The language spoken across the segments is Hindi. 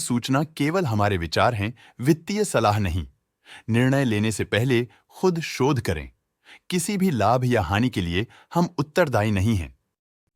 सूचना केवल हमारे विचार हैं, वित्तीय सलाह नहीं। निर्णय लेने से पहले खुद शोध करें। किसी भी लाभ या हानि के लिए हम उत्तरदायी नहीं हैं।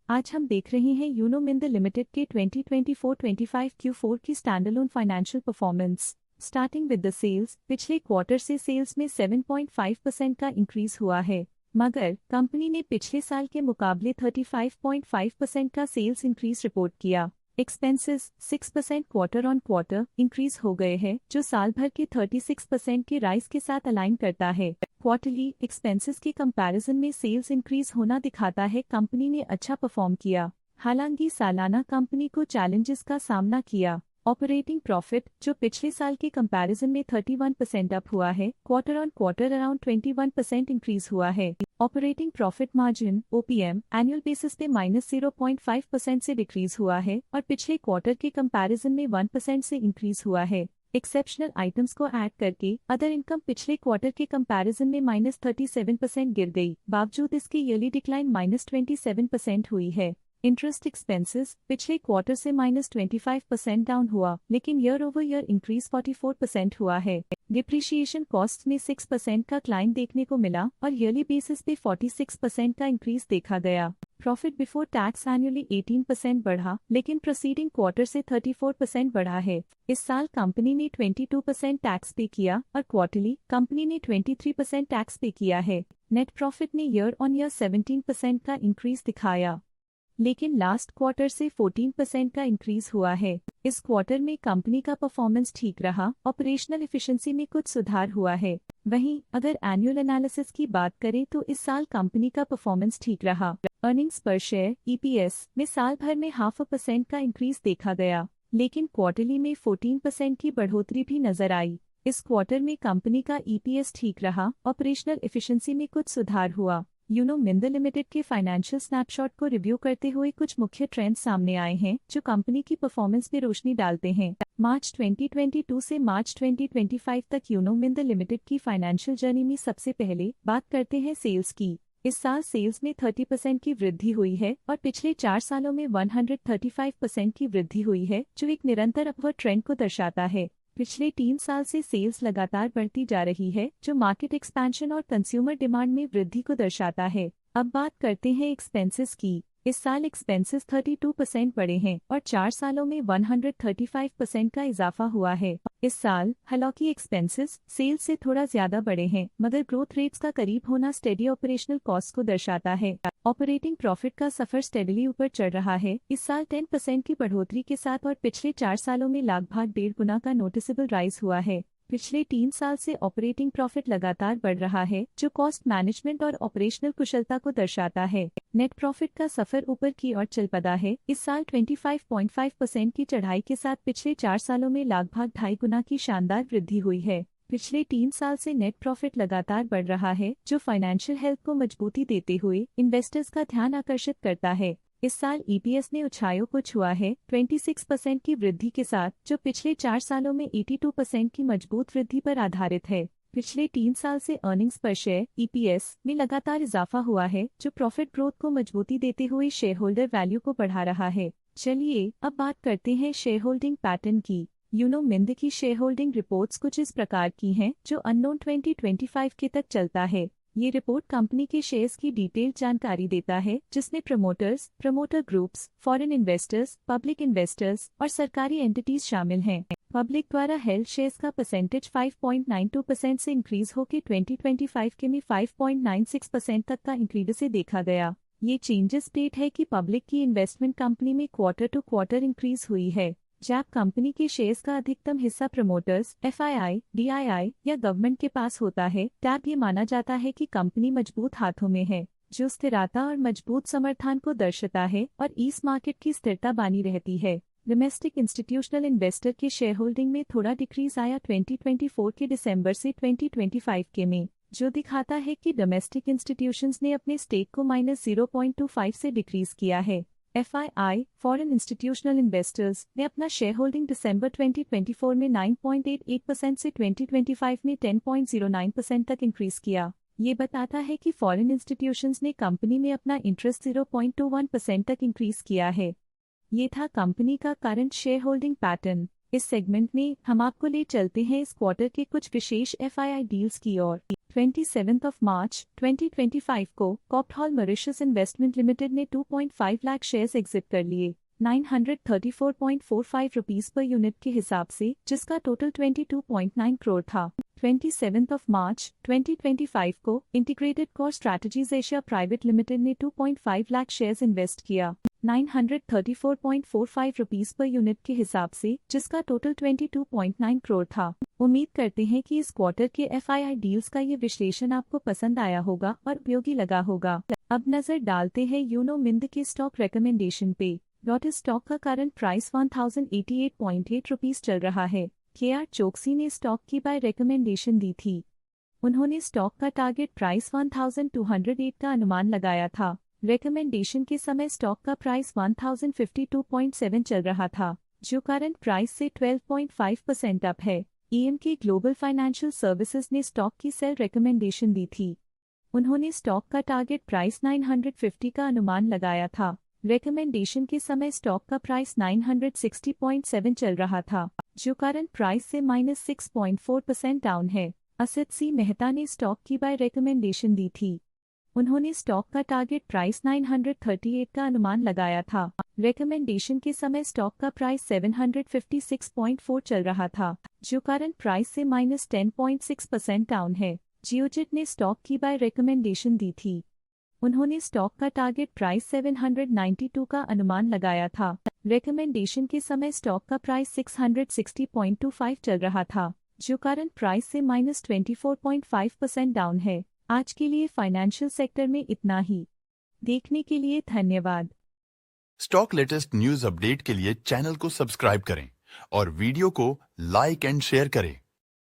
आज हम देख रहे हैं यूनो मिंद लिमिटेड के 2024-25 Q4 की standalone financial performance. Starting with the sales, पिछले क्वार्टर से सेल्स में 7.5% का इंक्रीज हुआ है, मगर कंपनी ने पिछले साल के मुकाबले 35.5% का सेल्स इंक्रीज रिपोर्ट किया। Expenses 6% quarter on quarter increase हो गए हैं, जो साल भर के 36% के राइज के साथ अलाइन करता है। क्वार्टरली एक्सपेंसेस के कंपैरिजन में सेल्स इंक्रीज होना दिखाता है कंपनी ने अच्छा परफॉर्म किया। हालांकि सालाना कंपनी को चैलेंजेस का सामना किया। ऑपरेटिंग प्रॉफिट, जो पिछले साल के कंपैरिजन में 31% अप हुआ है, quarter on quarter around 21% increase हुआ है। Operating profit margin OPM annual basis पे -0.5% से डिक्रीज हुआ है और पिछले क्वार्टर के कंपैरिजन में 1% से इंक्रीज हुआ है। एक्सेप्शनल आइटम्स को ऐड करके अदर इनकम पिछले क्वार्टर के कंपैरिजन में -37% गिर गई, बावजूद इसकी ईयरली डिक्लाइन -27% हुई है। इंटरेस्ट एक्सपेंसेस पिछले क्वार्टर से -25% डाउन हुआ, लेकिन ईयर ओवर ईयर इंक्रीज 44% हुआ है। डिप्रिशिएशन कॉस्ट में 6% का क्लाइम देखने को मिला और ईयरली बेसिस पे 46% का इंक्रीज देखा गया। प्रॉफिट बिफोर टैक्स एनुअली 18% बढ़ा, लेकिन प्रोसीडिंग क्वार्टर से 34% बढ़ा है। इस साल कंपनी ने 22% टैक्स पे किया और क्वार्टरली कंपनी ने 23% टैक्स पे किया है। नेट प्रॉफिट ने ईयर ऑन ईयर 17% का इंक्रीज दिखाया, लेकिन लास्ट क्वार्टर से 14% का इंक्रीज हुआ है। इस क्वार्टर में कंपनी का परफॉर्मेंस ठीक रहा, ऑपरेशनल एफिशिएंसी में कुछ सुधार हुआ है। वहीं अगर एनुअल एनालिसिस की बात करें तो इस साल कंपनी का परफॉर्मेंस ठीक रहा। अर्निंग्स पर शेयर EPS में साल भर में 0.5% का इंक्रीज देखा गया, लेकिन क्वार्टरली में 14% की बढ़ोतरी भी नजर आई। इस क्वार्टर में कंपनी का EPS ठीक रहा, ऑपरेशनल एफिशिएंसी में कुछ सुधार हुआ। यूनो मिंद लिमिटेड के फाइनेंशियल स्नैपशॉट को रिव्यू करते हुए कुछ मुख्य ट्रेंड्स सामने आए हैं जो कंपनी की परफॉर्मेंस पे रोशनी डालते हैं। मार्च 2022 से मार्च 2025 तक यूनो मिंद लिमिटेड की फाइनेंशियल जर्नी में सबसे पहले बात करते हैं सेल्स की। इस साल सेल्स में 30% की वृद्धि हुई है और पिछले 4 सालों में 135% की वृद्धि हुई है, जो एक निरंतर अपवर्ड ट्रेंड को दर्शाता है। पिछले 3 साल से सेल्स लगातार बढ़ती जा रही है, जो मार्केट एक्सपेंशन और कंज्यूमर डिमांड में वृद्धि को दर्शाता है। अब बात करते हैं एक्सपेंसेस की। इस साल एक्सपेंसेस 32% बढ़े हैं और 4 सालों में 135% का इजाफा हुआ है। इस साल हालांकि एक्सपेंसेस सेल्स से थोड़ा ज्यादा बढ़े हैं, मगर ग्रोथ रेट्स का करीब होना स्टेडी ऑपरेशनल कॉस्ट को दर्शाता है। ऑपरेटिंग प्रॉफिट का सफर स्टेडली ऊपर चढ़ रहा है, इस साल 10% की बढ़ोतरी के साथ और पिछले 4 सालों में लगभग 1.5 गुना का नोटिसेबल राइज हुआ है। पिछले 3 साल से ऑपरेटिंग प्रॉफिट लगातार बढ़ रहा है, जो कॉस्ट मैनेजमेंट और ऑपरेशनल कुशलता को दर्शाता है। नेट प्रॉफिट का सफर ऊपर की ओर चल पड़ा है, इस साल 25.5% की चढ़ाई के साथ पिछले 4 सालों में लगभग 2.5 गुना की शानदार वृद्धि हुई है। पिछले 3 साल से नेट प्रॉफिट लगातार बढ़ रहा है, जो फाइनेंशियल हेल्थ को मजबूती देते हुए इन्वेस्टर्स का ध्यान आकर्षित करता है। इस साल EPS ने ऊंचाइयों को छुआ है 26% की वृद्धि के साथ, जो पिछले 4 सालों में 82% की मजबूत वृद्धि पर आधारित है। पिछले 3 साल से अर्निंग्स पर शेयर EPS में लगातार इजाफा हुआ है, जो प्रॉफिट ग्रोथ को मजबूती देते हुए शेयर होल्डर वैल्यू को बढ़ा रहा है। चलिए अब बात करते हैं शेयर होल्डिंग पैटर्न की। यूनो मिंद की शेयर होल्डिंग रिपोर्ट्स कुछ इस प्रकार की हैं, जो अननोन 2025 के तक चलता है। ये रिपोर्ट कंपनी के शेयर्स की डिटेल्ड जानकारी देता है, जिसमें promoters, promoter groups, foreign investors, public investors और सरकारी एंटिटीज शामिल हैं। पब्लिक द्वारा हेल्ड शेयर्स का परसेंटेज 5.92% से इंक्रीज होकर 2025 के में 5.96% तक का इंक्रीज से देखा गया। ये चेंजेस स्टेट है कि पब्लिक की इन्वेस्टमेंट कंपनी में क्वार्टर टू क्वार्टर इंक्रीज हुई है। जब कंपनी के शेयर्स का अधिकतम हिस्सा प्रमोटर्स, FII, DII या गवर्नमेंट के पास होता है, तब ये माना जाता है कि कंपनी मजबूत हाथों में है, जो स्थिरता और मजबूत समर्थन को दर्शाता है और इस मार्केट की स्थिरता बनी रहती है। डोमेस्टिक इंस्टीट्यूशनल इन्वेस्टर के शेयर होल्डिंग में थोड़ा डिक्रीज आया 2024 के दिसंबर से 2025 के में, जो दिखाता है कि डोमेस्टिक इंस्टीट्यूशंस ने अपने स्टेक को -0.25 से डिक्रीज किया है। FII, फॉरेन इंस्टीट्यूशनल इन्वेस्टर्स ने अपना शेयर होल्डिंग दिसंबर 2024 में 9.88% से 2025 में 10.09% तक इंक्रीज किया। ये बताता है कि फॉरेन इंस्टीट्यूशंस ने कंपनी में अपना इंटरेस्ट 0.21% तक इंक्रीज किया है। ये था कंपनी का करंट शेयर होल्डिंग पैटर्न। इस सेगमेंट में हम आपको ले चलते हैं इस क्वार्टर के कुछ विशेष FII डील्स की ओर। 27 मार्च 2025 को कॉप्ट मॉरिशस इन्वेस्टमेंट लिमिटेड ने 2.5 लाख शेयर्स एग्जिट कर लिए 934.45 रुपीस पर यूनिट के हिसाब से, जिसका टोटल 22.9 करोड़ था। 27 मार्च 2025 को integrated core strategies Asia private limited ने 2.5 लाख शेयर्स इन्वेस्ट किया 934.45 रुपीस पर यूनिट के हिसाब से, जिसका टोटल 22.9 करोड़ था। उम्मीद करते हैं कि इस क्वार्टर के FII डील्स का ये विश्लेषण आपको पसंद आया होगा और उपयोगी लगा होगा। अब नजर डालते हैं यूनो मिंद के स्टॉक रिकमेंडेशन पे। इस स्टॉक का करंट प्राइस 1088.8 रुपीस चल रहा है। KR चोकसी ने स्टॉक की बाय रिकमेंडेशन दी थी। उन्होंने स्टॉक का टारगेट प्राइस 1208 का अनुमान लगाया था। रिकमेंडेशन के समय स्टॉक का प्राइस 1052.7 चल रहा था, जो करंट प्राइस से 12.5% अप है। EMK ग्लोबल फाइनेंशियल सर्विसेज ने स्टॉक की सेल रिकमेंडेशन दी थी। उन्होंने स्टॉक का टारगेट प्राइस 950 का अनुमान लगाया था। रिकमेंडेशन के समय स्टॉक का प्राइस 960.7 चल रहा था, जो करंट प्राइस से -6.4% डाउन है। असित सी मेहता ने स्टॉक की बाय रिकमेंडेशन दी थी। उन्होंने स्टॉक का टारगेट प्राइस 938 का अनुमान लगाया था। रिकमेंडेशन के समय स्टॉक का प्राइस 756.4 चल रहा था, जो करंट प्राइस से -10.6% डाउन है। जियोजेट ने स्टॉक की बाय रिकमेंडेशन दी थी। उन्होंने स्टॉक का टारगेट प्राइस 792 का अनुमान लगाया था। रिकमेंडेशन के समय स्टॉक का प्राइस 660.25 चल रहा था, जो करंट प्राइस से -24.5% डाउन है। आज के लिए फाइनेंशियल सेक्टर में इतना ही। देखने के लिए धन्यवाद। स्टॉक लेटेस्ट न्यूज अपडेट के लिए चैनल को सब्सक्राइब करें और वीडियो को लाइक एंड शेयर करें।